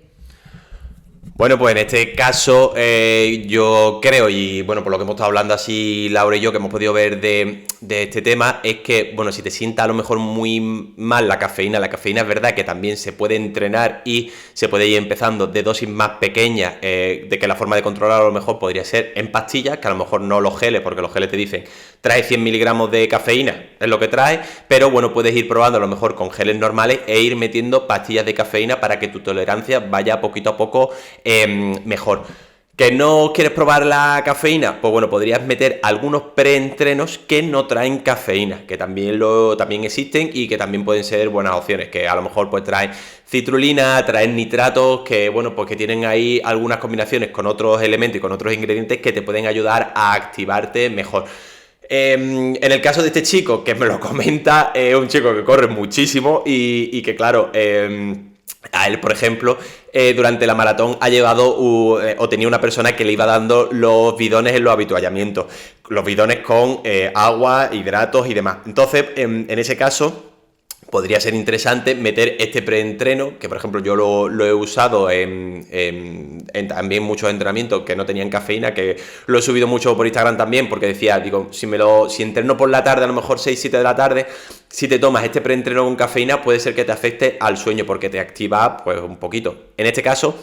Speaker 1: Bueno, pues en este caso yo creo, y bueno, por lo que hemos estado hablando así Laura y yo, que hemos podido ver de este tema, es que, bueno, si te sienta a lo mejor muy mal la cafeína es verdad que también se puede entrenar y se puede ir empezando de dosis más pequeñas, de que la forma de controlar a lo mejor podría ser en pastillas, que a lo mejor no los geles, porque los geles te dicen trae 100 miligramos de cafeína, es lo que trae, pero bueno, puedes ir probando a lo mejor con geles normales e ir metiendo pastillas de cafeína para que tu tolerancia vaya poquito a poco mejor. ¿Que no quieres probar la cafeína? Pues bueno, podrías meter algunos preentrenos que no traen cafeína, que también existen y que también pueden ser buenas opciones, que a lo mejor pues traen citrulina, traen nitratos, que bueno, pues que tienen ahí algunas combinaciones con otros elementos y con otros ingredientes que te pueden ayudar a activarte mejor. En el caso de este chico, que me lo comenta, es un chico que corre muchísimo y que claro, a él, por ejemplo, durante la maratón ha llevado o tenía una persona que le iba dando los bidones en los habituallamientos, los bidones con agua, hidratos y demás. Entonces, en ese caso, podría ser interesante meter este preentreno, que por ejemplo yo lo he usado en también muchos entrenamientos que no tenían cafeína, que lo he subido mucho por Instagram también, porque decía, digo, si entreno por la tarde, a lo mejor 6-7 de la tarde, si te tomas este preentreno con cafeína, puede ser que te afecte al sueño, porque te activa pues un poquito. En este caso,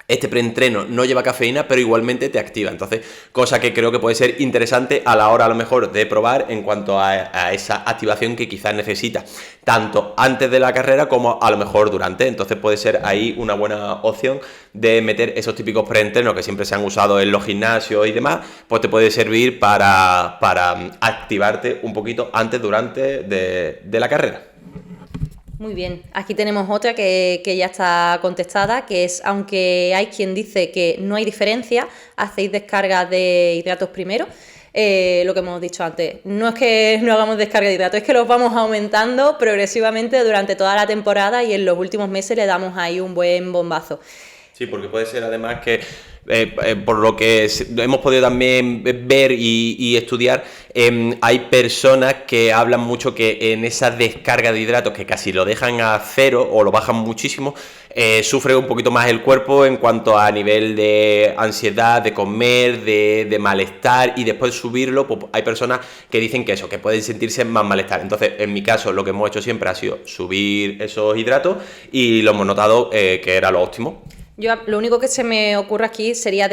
Speaker 1: este preentreno no lleva cafeína, pero igualmente te activa. Entonces, cosa que creo que puede ser interesante a la hora a lo mejor de probar en cuanto a esa activación que quizás necesita, tanto antes de la carrera como a lo mejor durante. Entonces puede ser ahí una buena opción de meter esos típicos preentrenos que siempre se han usado en los gimnasios y demás, pues te puede servir para activarte un poquito antes, durante de la carrera.
Speaker 2: Muy bien, aquí tenemos otra que ya está contestada, que es, aunque hay quien dice que no hay diferencia, hacéis descargas de hidratos primero. Lo que hemos dicho antes, no es que no hagamos descarga de hidratos, es que los vamos aumentando progresivamente durante toda la temporada y en los últimos meses le damos ahí un buen bombazo.
Speaker 1: Sí, porque puede ser además que, por lo que hemos podido también ver y estudiar, hay personas que hablan mucho que en esa descarga de hidratos, que casi lo dejan a cero o lo bajan muchísimo, sufre un poquito más el cuerpo en cuanto a nivel de ansiedad, de comer, de malestar, y después subirlo, pues hay personas que dicen que eso, que pueden sentirse más malestar. Entonces, en mi caso, lo que hemos hecho siempre ha sido subir esos hidratos y lo hemos notado que era lo óptimo.
Speaker 2: Yo lo único que se me ocurre aquí sería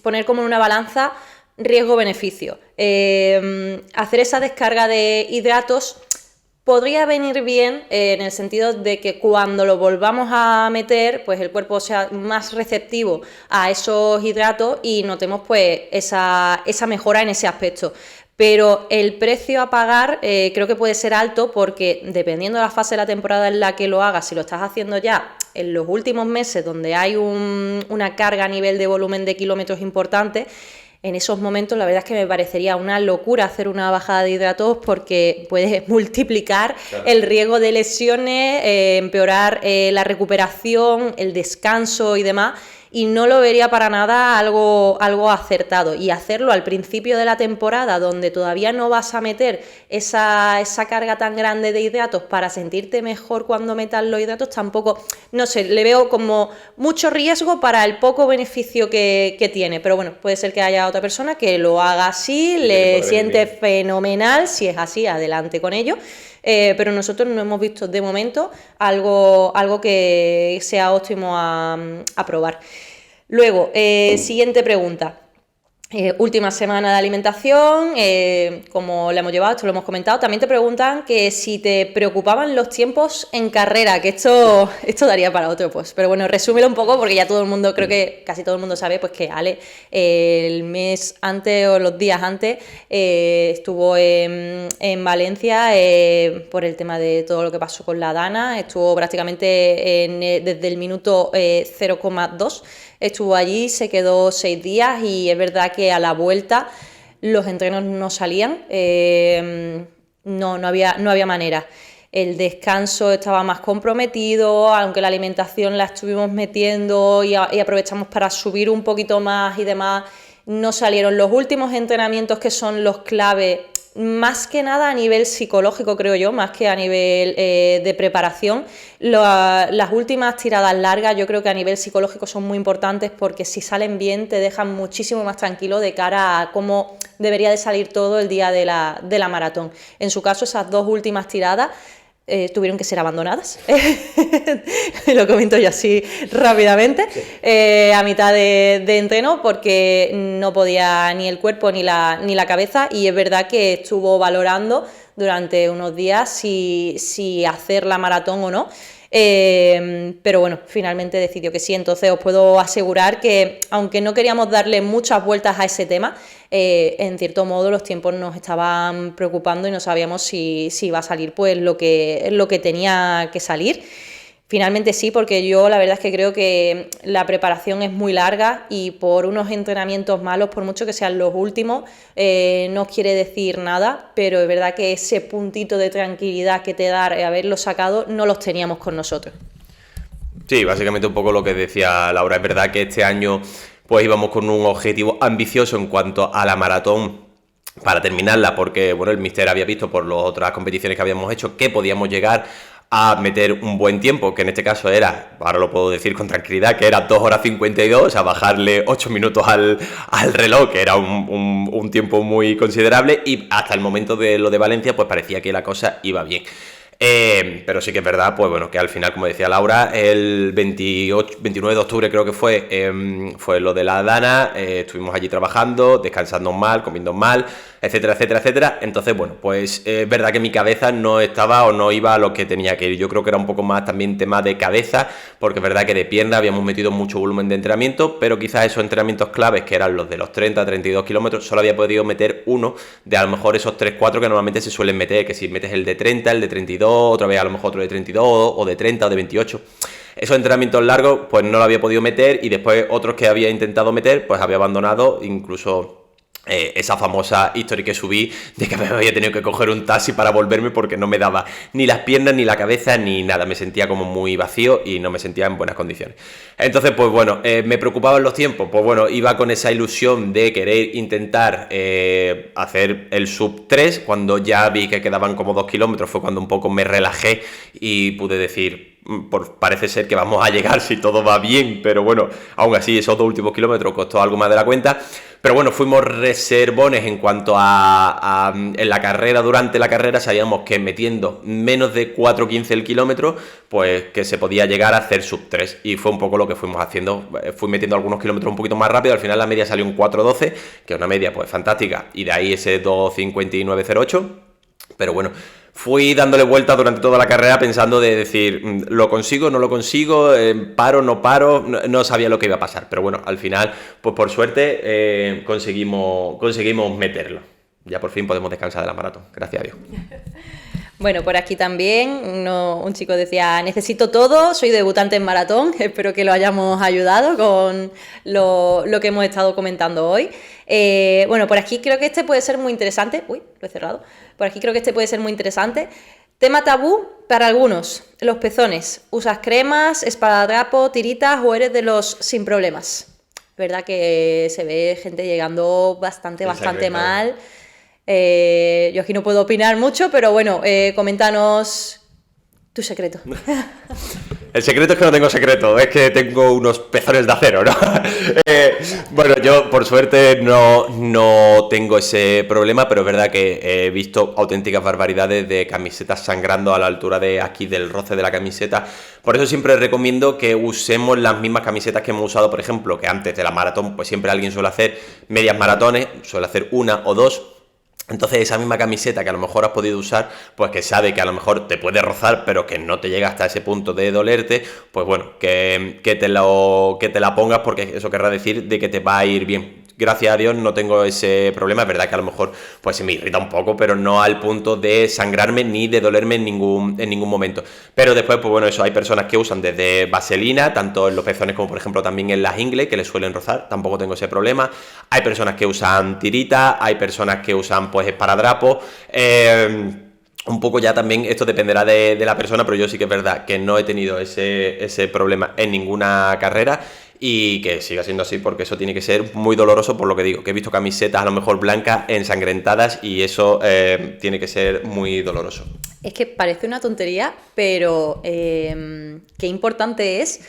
Speaker 2: poner como en una balanza riesgo-beneficio. Hacer esa descarga de hidratos podría venir bien en el sentido de que cuando lo volvamos a meter, pues el cuerpo sea más receptivo a esos hidratos y notemos pues esa mejora en ese aspecto. Pero el precio a pagar creo que puede ser alto porque dependiendo de la fase de la temporada en la que lo hagas, si lo estás haciendo ya en los últimos meses donde hay una carga a nivel de volumen de kilómetros importante, en esos momentos la verdad es que me parecería una locura hacer una bajada de hidratos porque puedes multiplicar el riesgo de lesiones, empeorar la recuperación, el descanso y demás. y no lo vería para nada algo acertado. Y hacerlo al principio de la temporada, donde todavía no vas a meter esa carga tan grande de hidratos para sentirte mejor cuando metas los hidratos, tampoco, no sé, le veo como mucho riesgo para el poco beneficio que tiene. Pero bueno, puede ser que haya otra persona que lo haga así, le siente fenomenal. Si es así, adelante con ello. Pero nosotros no hemos visto de momento algo que sea óptimo a probar. Luego, siguiente pregunta. Última semana de alimentación, como la hemos llevado, esto lo hemos comentado. También te preguntan que si te preocupaban los tiempos en carrera, que esto daría para otro post. Pero bueno, resúmelo un poco porque ya todo el mundo, creo que casi todo el mundo sabe pues que Ale el mes antes o los días antes estuvo en Valencia por el tema de todo lo que pasó con la Dana. Estuvo prácticamente desde el minuto 0,2. Estuvo allí, se quedó 6 días y es verdad que a la vuelta los entrenos no salían, no había manera. El descanso estaba más comprometido, aunque la alimentación la estuvimos metiendo y aprovechamos para subir un poquito más y demás, no salieron. Los últimos entrenamientos que son los clave, más que nada a nivel psicológico, creo yo, más que a nivel de preparación, las últimas tiradas largas yo creo que a nivel psicológico son muy importantes porque si salen bien te dejan muchísimo más tranquilo de cara a cómo debería de salir todo el día de la maratón. En su caso, esas 2 últimas tiradas tuvieron que ser abandonadas. Lo comento yo así rápidamente, a mitad de entreno, porque no podía ni el cuerpo ni la cabeza, y es verdad que estuvo valorando durante unos días si hacer la maratón o no. Pero bueno, finalmente decidió que sí. Entonces os puedo asegurar que aunque no queríamos darle muchas vueltas a ese tema, en cierto modo los tiempos nos estaban preocupando y no sabíamos si iba a salir pues lo que tenía que salir. Finalmente sí, porque yo la verdad es que creo que la preparación es muy larga y por unos entrenamientos malos, por mucho que sean los últimos, no quiere decir nada, pero es verdad que ese puntito de tranquilidad que te da haberlo sacado no los teníamos con nosotros.
Speaker 1: Sí, básicamente un poco lo que decía Laura. Es verdad que este año pues íbamos con un objetivo ambicioso en cuanto a la maratón para terminarla, porque bueno, el míster había visto por las otras competiciones que habíamos hecho que podíamos llegar a meter un buen tiempo, que en este caso era, ahora lo puedo decir con tranquilidad, que era 2 horas 52, a bajarle 8 minutos al reloj, que era un tiempo muy considerable, y hasta el momento de lo de Valencia pues parecía que la cosa iba bien. Pero sí que es verdad, pues bueno, que al final, como decía Laura, el 29 de octubre creo que fue lo de la Dana, estuvimos allí trabajando, descansando mal, comiendo mal, etcétera, etcétera, etcétera. Entonces, bueno, pues es verdad que mi cabeza no estaba o no iba a lo que tenía que ir. Yo creo que era un poco más también tema de cabeza, porque es verdad que de pierna habíamos metido mucho volumen de entrenamiento, pero quizás esos entrenamientos claves, que eran los de los 30, 32 kilómetros, solo había podido meter uno de a lo mejor esos 3, 4 que normalmente se suelen meter, que si metes el de 30, el de 32, otra vez a lo mejor otro de 32 o de 30 o de 28. Esos entrenamientos largos pues no lo había podido meter, y después otros que había intentado meter pues había abandonado, incluso esa famosa historia que subí de que me había tenido que coger un taxi para volverme porque no me daba ni las piernas ni la cabeza ni nada, me sentía como muy vacío y no me sentía en buenas condiciones. Entonces pues bueno, me preocupaban los tiempos, pues bueno, iba con esa ilusión de querer intentar hacer el sub 3, cuando ya vi que quedaban como 2 kilómetros fue cuando un poco me relajé y pude decir, parece ser que vamos a llegar si todo va bien, pero bueno, aún así esos 2 últimos kilómetros costó algo más de la cuenta. Pero bueno, fuimos reservones en cuanto a en la carrera, durante la carrera sabíamos que metiendo menos de 4.15 el kilómetro, pues que se podía llegar a hacer sub 3, y fue un poco lo que fuimos haciendo. Fui metiendo algunos kilómetros un poquito más rápido, al final la media salió en 4.12, que es una media pues fantástica, y de ahí ese 2.59.08, pero bueno, fui dándole vueltas durante toda la carrera pensando de decir, ¿lo consigo, no lo consigo? ¿Paro, no paro? No sabía lo que iba a pasar, pero bueno, al final, pues por suerte conseguimos meterlo. Ya por fin podemos descansar de la maratón, gracias a Dios.
Speaker 2: Bueno, por aquí también un chico decía, necesito todo, soy debutante en maratón, espero que lo hayamos ayudado con lo que hemos estado comentando hoy. Bueno, por aquí creo que este puede ser muy interesante. Uy, lo he cerrado. Por aquí creo que este puede ser muy interesante. Tema tabú, para algunos, los pezones. ¿Usas cremas, esparadrapo, tiritas o eres de los sin problemas? Verdad que se ve gente llegando bastante mal. Yo aquí no puedo opinar mucho, pero bueno, coméntanos tu secreto.
Speaker 1: El secreto es que no tengo secreto, es que tengo unos pezones de acero, ¿no? Bueno, yo por suerte no tengo ese problema, pero es verdad que he visto auténticas barbaridades de camisetas sangrando a la altura de aquí del roce de la camiseta. Por eso siempre recomiendo que usemos las mismas camisetas que hemos usado, por ejemplo, que antes de la maratón, pues siempre alguien suele hacer medias maratones, suele hacer una o dos. Entonces esa misma camiseta que a lo mejor has podido usar, pues que sabe que a lo mejor te puede rozar, pero que no te llega hasta ese punto de dolerte, pues bueno, que te la pongas, porque eso querrá decir de que te va a ir bien. Gracias a Dios no tengo ese problema, es verdad que a lo mejor pues se me irrita un poco, pero no al punto de sangrarme ni de dolerme en ningún momento. Pero después, pues bueno, eso, hay personas que usan desde vaselina, tanto en los pezones como por ejemplo también en las ingles, que les suelen rozar, tampoco tengo ese problema. Hay personas que usan tirita, hay personas que usan pues esparadrapo, un poco ya también esto dependerá de la persona, pero yo sí que es verdad que no he tenido ese problema en ninguna carrera. Y que siga siendo así, porque eso tiene que ser muy doloroso, por lo que digo, que he visto camisetas a lo mejor blancas ensangrentadas y eso tiene que ser muy doloroso.
Speaker 2: Es que parece una tontería, pero qué importante es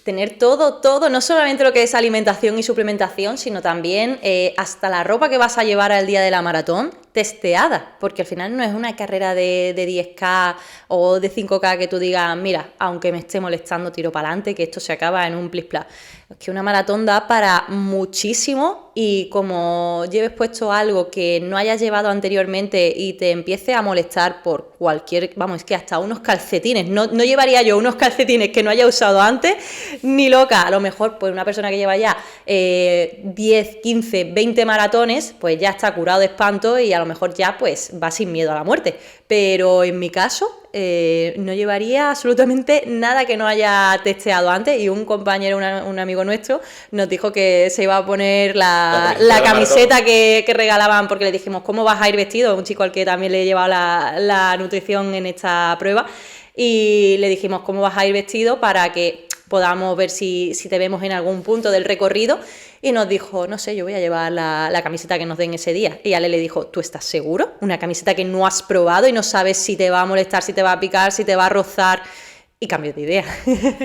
Speaker 2: tener todo, no solamente lo que es alimentación y suplementación, sino también hasta la ropa que vas a llevar al día de la maratón testeada, porque al final no es una carrera de 10K o de 5K que tú digas, mira, aunque me esté molestando, tiro para adelante, que esto se acaba en un plis-plas. Es que una maratón da para muchísimo y como lleves puesto algo que no hayas llevado anteriormente y te empiece a molestar por cualquier, vamos, es que hasta unos calcetines, no llevaría yo unos calcetines que no haya usado antes, ni loca. A lo mejor pues una persona que lleva ya 10, 15, 20 maratones, pues ya está curado de espanto y a lo mejor ya pues va sin miedo a la muerte. Pero en mi caso no llevaría absolutamente nada que no haya testeado antes y un compañero, un amigo nuestro, nos dijo que se iba a poner la camiseta que regalaban porque le dijimos, ¿cómo vas a ir vestido? Un chico al que también le he llevado la nutrición en esta prueba y le dijimos, ¿cómo vas a ir vestido para que podamos ver si te vemos en algún punto del recorrido? Y nos dijo, no sé, yo voy a llevar la camiseta que nos den ese día. Y Ale le dijo, ¿tú estás seguro? Una camiseta que no has probado y no sabes si te va a molestar, si te va a picar, si te va a rozar. Y cambió de idea.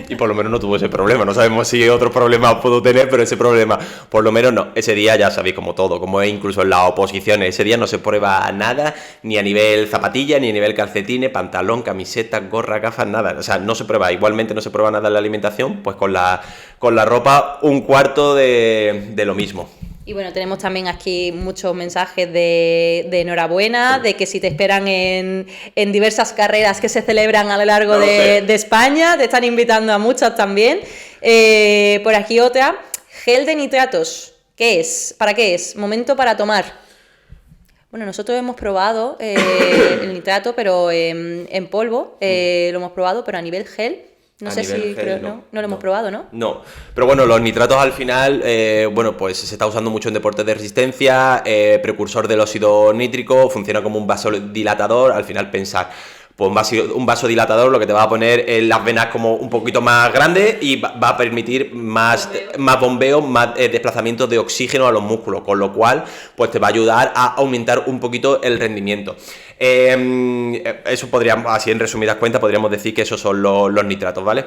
Speaker 1: Y por lo menos no tuvo ese problema. No sabemos si otro problema puedo tener, pero ese problema, por lo menos no. Ese día ya sabéis como todo, como es incluso en las oposiciones. Ese día no se prueba nada, ni a nivel zapatilla, ni a nivel calcetines, pantalón, camiseta, gorra, gafas, nada. O sea, no se prueba. Igualmente no se prueba nada en la alimentación, pues con la ropa un cuarto de lo mismo.
Speaker 2: Y bueno, tenemos también aquí muchos mensajes de enhorabuena, de que si te esperan en diversas carreras que se celebran a lo largo de España, te están invitando a muchas también. Por aquí otra, gel de nitratos, ¿qué es? ¿Para qué es? Momento para tomar. Bueno, nosotros hemos probado el nitrato, pero en polvo, lo hemos probado, pero a nivel gel. No sé si, creo, no lo hemos probado, ¿no?
Speaker 1: No, pero bueno, los nitratos al final, bueno, pues se está usando mucho en deportes de resistencia, precursor del óxido nítrico, funciona como un vasodilatador, al final pensar, pues un vasodilatador lo que te va a poner en las venas como un poquito más grandes y va a permitir más bombeo, más desplazamiento de oxígeno a los músculos, con lo cual pues te va a ayudar a aumentar un poquito el rendimiento. Eso podríamos, así en resumidas cuentas, podríamos decir que esos son los nitratos, ¿vale?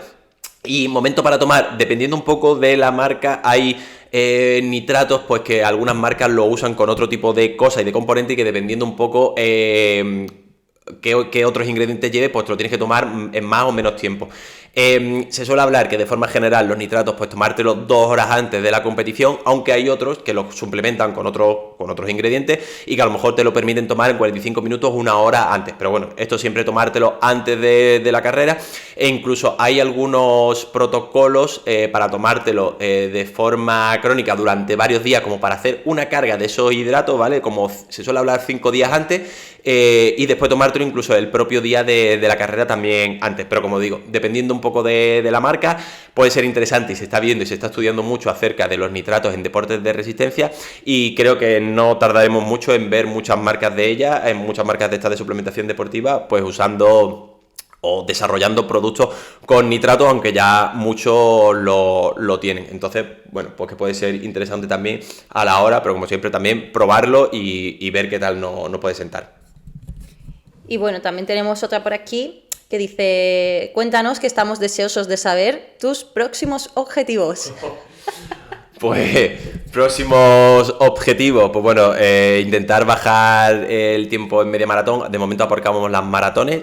Speaker 1: Y momento para tomar, dependiendo un poco de la marca, hay nitratos pues que algunas marcas lo usan con otro tipo de cosas y de componentes y que dependiendo un poco qué otros ingredientes lleve, pues te lo tienes que tomar en más o menos tiempo. Se suele hablar que de forma general los nitratos pues tomártelo 2 horas antes de la competición, aunque hay otros que los suplementan con otros ingredientes y que a lo mejor te lo permiten tomar en 45 minutos, 1 hora antes, pero bueno, esto siempre tomártelo antes de la carrera e incluso hay algunos protocolos para tomártelo de forma crónica durante varios días como para hacer una carga de esos hidratos, ¿vale? Como se suele hablar 5 días antes y después tomártelo incluso el propio día de la carrera también antes, pero como digo, dependiendo un poco de la marca, puede ser interesante y se está viendo y se está estudiando mucho acerca de los nitratos en deportes de resistencia y creo que no tardaremos mucho en ver muchas marcas de ellas, en muchas marcas de estas de suplementación deportiva, pues usando o desarrollando productos con nitratos, aunque ya muchos lo tienen. Entonces, bueno, pues que puede ser interesante también a la hora, pero como siempre también probarlo y ver qué tal nos puede sentar.
Speaker 2: Y bueno, también tenemos otra por aquí que dice, cuéntanos que estamos deseosos de saber tus próximos objetivos.
Speaker 1: Pues próximos objetivos, pues bueno, intentar bajar el tiempo en media maratón. De momento aparcamos las maratones.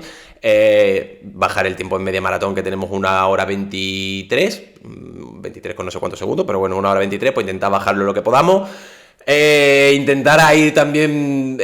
Speaker 1: Bajar el tiempo en media maratón, que tenemos 1 hora 23, 23 con no sé cuántos segundos, pero bueno, 1 hora 23, pues intentar bajarlo lo que podamos. Intentar ahí también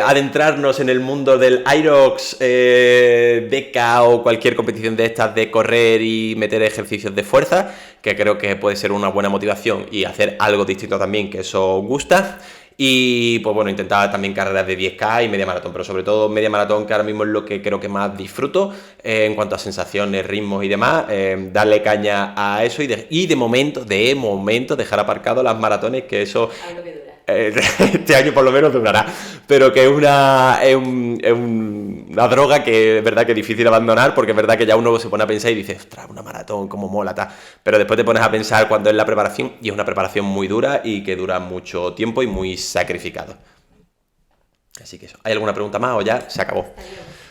Speaker 1: adentrarnos en el mundo del Irox, DECA o cualquier competición de estas de correr y meter ejercicios de fuerza, que creo que puede ser una buena motivación y hacer algo distinto también, que eso gusta. Y pues bueno, intentar también carreras de 10K y media maratón, pero sobre todo media maratón, que ahora mismo es lo que creo que más disfruto en cuanto a sensaciones, ritmos y demás. Darle caña a eso y de momento dejar aparcado las maratones, que eso este año por lo menos durará, pero que es una droga que es verdad que es difícil abandonar, porque es verdad que ya uno se pone a pensar y dice, ostras, una maratón, cómo mola, tal. Pero después te pones a pensar cuando es la preparación, y es una preparación muy dura y que dura mucho tiempo y muy sacrificado. Así que eso. ¿Hay alguna pregunta más o ya se acabó?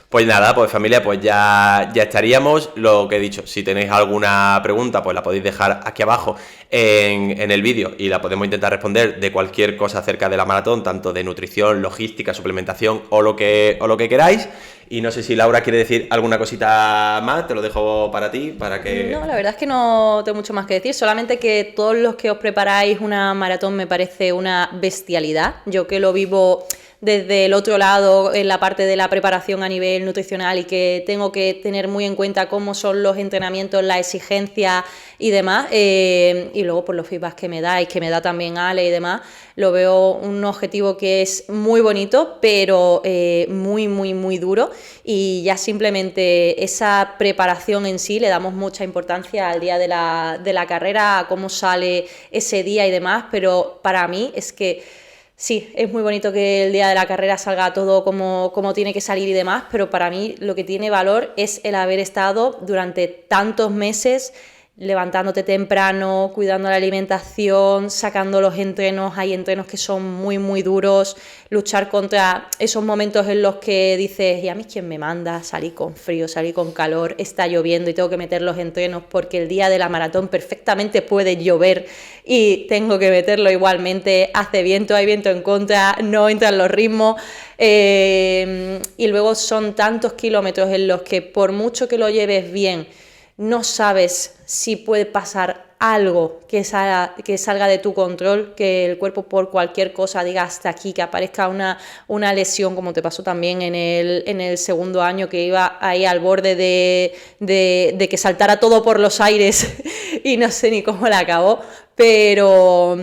Speaker 1: Pues nada, pues familia, pues ya estaríamos. Lo que he dicho, si tenéis alguna pregunta, pues la podéis dejar aquí abajo en el vídeo y la podemos intentar responder de cualquier cosa acerca de la maratón, tanto de nutrición, logística, suplementación o lo que queráis. Y no sé si Laura quiere decir alguna cosita más, te lo dejo para ti, para que...
Speaker 2: No, la verdad es que no tengo mucho más que decir, solamente que todos los que os preparáis una maratón me parece una bestialidad. Yo que lo vivo desde el otro lado, en la parte de la preparación a nivel nutricional, y que tengo que tener muy en cuenta cómo son los entrenamientos, la exigencia y demás, y luego por los feedbacks que me dais, que me da también Ale y demás, lo veo un objetivo que es muy bonito, pero muy, muy, muy duro, y ya simplemente esa preparación en sí le damos mucha importancia al día de la carrera, a cómo sale ese día y demás, pero para mí es que sí, es muy bonito que el día de la carrera salga todo como tiene que salir y demás, pero para mí lo que tiene valor es el haber estado durante tantos meses levantándote temprano, cuidando la alimentación, sacando los entrenos. Hay entrenos que son muy, muy duros, luchar contra esos momentos en los que dices, ¿y a mí quién me manda? Salí con frío, salí con calor, está lloviendo y tengo que meter los entrenos porque el día de la maratón perfectamente puede llover y tengo que meterlo igualmente. Hace viento, hay viento en contra, no entran los ritmos. Y luego son tantos kilómetros en los que por mucho que lo lleves bien, no sabes si puede pasar algo que salga de tu control, que el cuerpo por cualquier cosa diga hasta aquí, que aparezca una lesión, como te pasó también en el segundo año, que iba ahí al borde de que saltara todo por los aires y no sé ni cómo la acabó, pero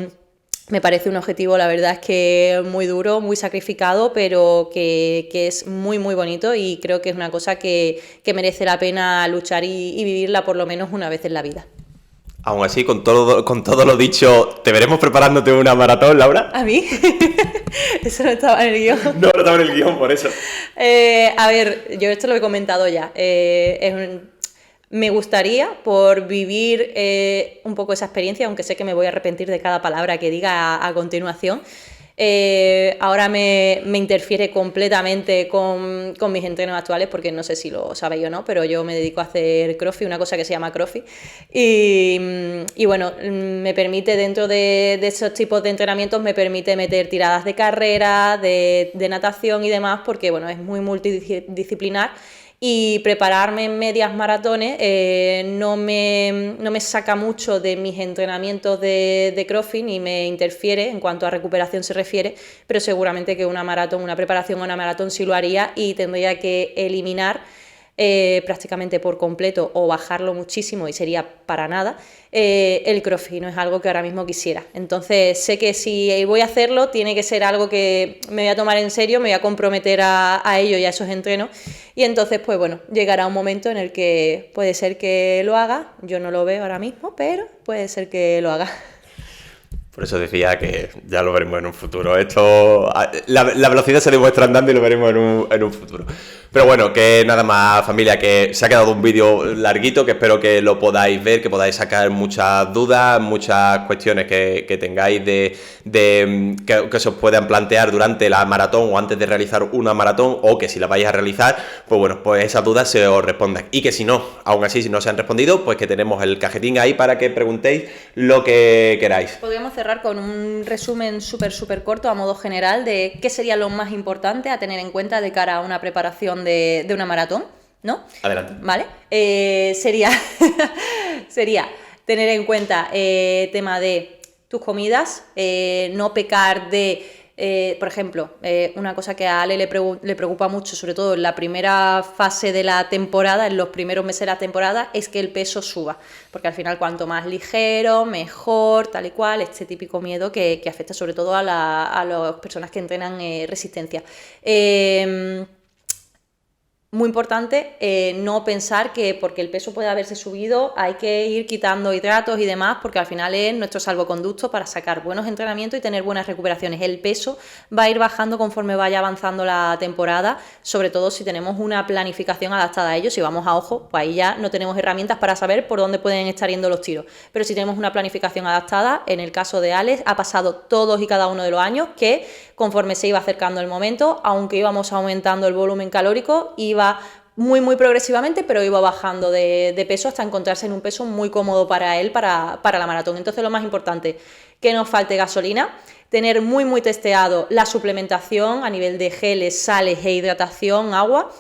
Speaker 2: me parece un objetivo, la verdad es que muy duro, muy sacrificado, pero que es muy, muy bonito, y creo que es una cosa que merece la pena luchar y vivirla por lo menos una vez en la vida.
Speaker 1: Aún así, con todo lo dicho, ¿te veremos preparándote una maratón, Laura?
Speaker 2: ¿A mí? Eso no estaba en el guión.
Speaker 1: No estaba en el guión, por eso.
Speaker 2: A ver, yo esto lo he comentado ya. Me gustaría, por vivir un poco esa experiencia, aunque sé que me voy a arrepentir de cada palabra que diga a continuación, ahora me interfiere completamente con mis entrenos actuales, porque no sé si lo sabéis o no, pero yo me dedico a hacer CrossFit, una cosa que se llama CrossFit, y bueno, me permite, dentro de esos tipos de entrenamientos, me permite meter tiradas de carrera, de natación y demás, porque bueno, es muy multidisciplinar. Y prepararme en medias maratones no me saca mucho de mis entrenamientos de CrossFit, ni me interfiere en cuanto a recuperación se refiere, pero seguramente que una preparación a una maratón sí lo haría, y tendría que eliminar prácticamente por completo o bajarlo muchísimo, y sería para nada el CrossFit. No es algo que ahora mismo quisiera. Entonces sé que si voy a hacerlo, tiene que ser algo que me voy a tomar en serio, me voy a comprometer a ello y a esos entrenos, y entonces pues bueno, llegará un momento en el que puede ser que lo haga. Yo no lo veo ahora mismo, pero puede ser que lo haga.
Speaker 1: Por eso decía que ya lo veremos en un futuro. Esto, la velocidad se demuestra andando y lo veremos en un futuro. Pero bueno, que nada más, familia, que se ha quedado un vídeo larguito, que espero que lo podáis ver, que podáis sacar muchas dudas, muchas cuestiones que tengáis que se os puedan plantear durante la maratón o antes de realizar una maratón, o que si la vais a realizar, pues bueno, pues esas dudas se os respondan. Y que si no, aún así, si no se han respondido, pues que tenemos el cajetín ahí para que preguntéis lo que queráis.
Speaker 2: Podríamos cerrar con un resumen súper corto a modo general de qué sería lo más importante a tener en cuenta de cara a una preparación de una maratón, ¿no?
Speaker 1: Adelante.
Speaker 2: ¿Vale? Sería tener en cuenta tema de tus comidas, no pecar de, por ejemplo, una cosa que a Ale le preocupa mucho, sobre todo en la primera fase de la temporada, en los primeros meses de la temporada, es que el peso suba, porque al final cuanto más ligero, mejor, tal y cual, este típico miedo que afecta sobre todo a las personas que entrenan resistencia. Muy importante no pensar que porque el peso puede haberse subido hay que ir quitando hidratos y demás, porque al final es nuestro salvoconducto para sacar buenos entrenamientos y tener buenas recuperaciones. El peso va a ir bajando conforme vaya avanzando la temporada, sobre todo si tenemos una planificación adaptada a ello. Si vamos a ojo, pues ahí ya no tenemos herramientas para saber por dónde pueden estar yendo los tiros. Pero si tenemos una planificación adaptada, en el caso de Alex, ha pasado todos y cada uno de los años que conforme se iba acercando el momento, aunque íbamos aumentando el volumen calórico, iba muy progresivamente, pero iba bajando de peso hasta encontrarse en un peso muy cómodo para él, para la maratón. Entonces lo más importante, que no falte gasolina, tener muy testeado la suplementación a nivel de geles, sales e hidratación, agua,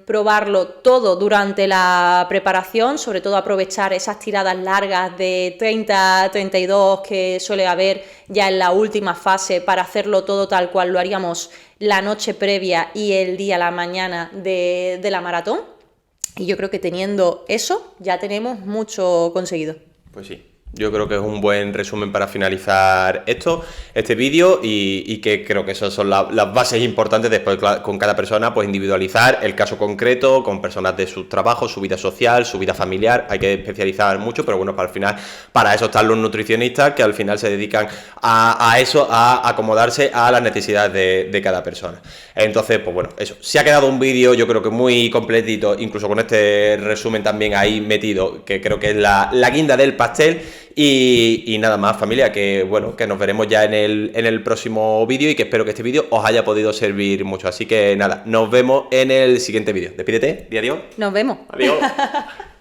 Speaker 2: probarlo todo durante la preparación, sobre todo aprovechar esas tiradas largas de 30-32 que suele haber ya en la última fase para hacerlo todo tal cual lo haríamos la noche previa y el día, la mañana de la maratón. Y yo creo que teniendo eso ya tenemos mucho conseguido.
Speaker 1: Pues sí. Yo creo que es un buen resumen para finalizar este vídeo y que creo que esas son las bases importantes. Después con cada persona pues individualizar el caso concreto con personas de sus trabajos, su vida social, su vida familiar. Hay que especializar mucho, pero bueno, al final para eso están los nutricionistas que al final se dedican a eso, a acomodarse a las necesidades de cada persona. Entonces, pues bueno, eso. Se ha quedado un vídeo yo creo que muy completito, incluso con este resumen también ahí metido, que creo que es la guinda del pastel. Y nada más, familia, que bueno, que nos veremos ya en el próximo vídeo y que espero que este vídeo os haya podido servir mucho. Así que nada, nos vemos en el siguiente vídeo. Despídete, di adiós.
Speaker 2: Nos vemos.
Speaker 1: Adiós.